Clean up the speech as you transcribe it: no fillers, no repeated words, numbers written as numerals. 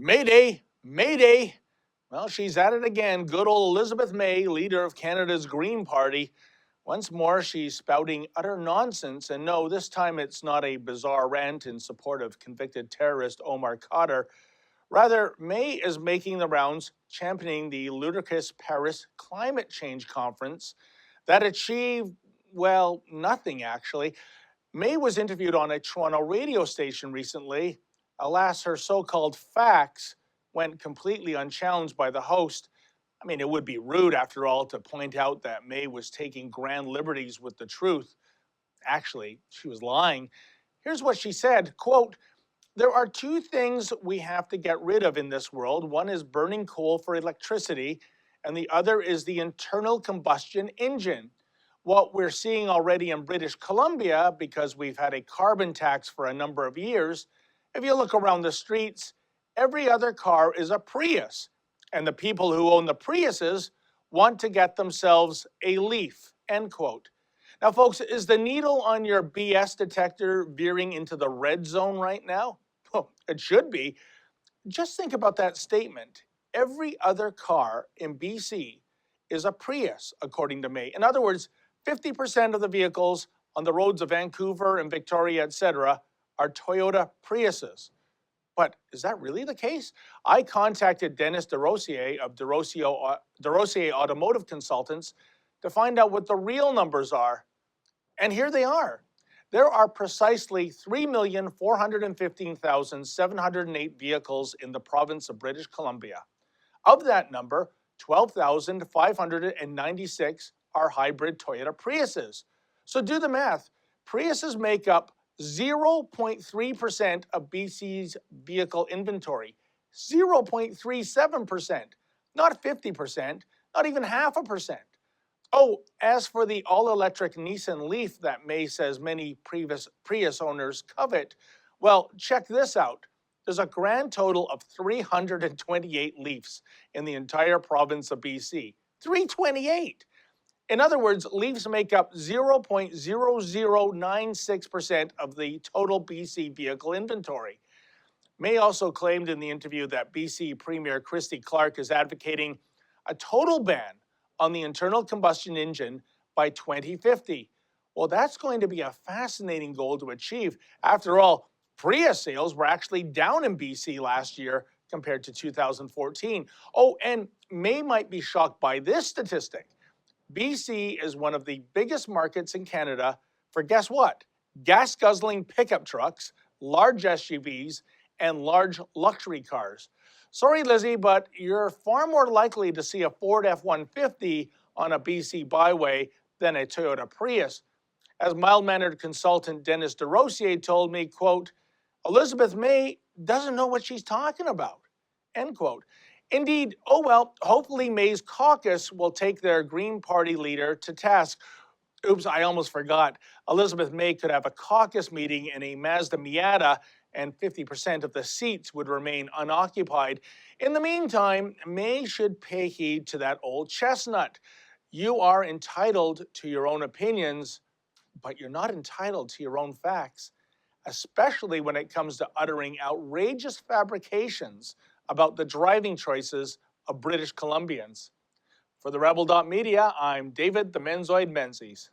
Mayday, Mayday. Well, she's at it again. Good old Elizabeth May, leader of Canada's Green Party. Once more, she's spouting utter nonsense. And no, this time it's not a bizarre rant in support of convicted terrorist Omar Khadr. Rather, May is making the rounds championing the ludicrous Paris Climate Change Conference that achieved, well, nothing actually. May was interviewed on a Toronto radio station recently. Alas, her so-called facts went completely unchallenged by the host. I mean, it would be rude, after all, to point out that May was taking grand liberties with the truth. Actually, she was lying. Here's what she said, quote, "There are two things we have to get rid of in this world. One is burning coal for electricity, and the other is the internal combustion engine. What we're seeing already in British Columbia, because we've had a carbon tax for a number of years, if you look around the streets, every other car is a Prius. And the people who own the Priuses want to get themselves a Leaf," end quote. Now, folks, is the needle on your BS detector veering into the red zone right now? Well, it should be. Just think about that statement. Every other car in BC is a Prius, according to May. In other words, 50% of the vehicles on the roads of Vancouver and Victoria, etc., are Toyota Priuses. But is that really the case? I contacted Dennis DeRosier of DeRosier Automotive Consultants to find out what the real numbers are. And here they are. There are precisely 3,415,708 vehicles in the province of British Columbia. Of that number, 12,596 are hybrid Toyota Priuses. So do the math. Priuses make up 0.3% of BC's vehicle inventory. 0.37%, not 50%, not even 0.5%. Oh, as for the all-electric Nissan Leaf that May says many previous Prius owners covet, well, check this out. There's a grand total of 328 Leafs in the entire province of BC. 328! In other words, Leafs make up 0.0096% of the total BC vehicle inventory. May also claimed in the interview that BC Premiere Christy Clark is advocating a total ban on the internal combustion engine by 2050. Well, that's going to be a fascinating goal to achieve. After all, Prius sales were actually down in BC last year compared to 2014. Oh, and May might be shocked by this statistic. BC is one of the biggest markets in Canada for, guess what? Gas-guzzling pickup trucks, large SUVs, and large luxury cars. Sorry, Lizzie, but you're far more likely to see a Ford F-150 on a BC byway than a Toyota Prius. As mild-mannered consultant Dennis DeRosier told me, quote, "Elizabeth May doesn't know what she's talking about," end quote. Indeed, oh well, hopefully May's caucus will take their Green Party leader to task. Oops, I almost forgot. Elizabeth May could have a caucus meeting in a Mazda Miata and 50% of the seats would remain unoccupied. In the meantime, May should pay heed to that old chestnut. You are entitled to your own opinions, but you're not entitled to your own facts, especially when it comes to uttering outrageous fabrications about the driving choices of British Columbians. For the Rebel.Media, I'm David the Menzoid Menzies.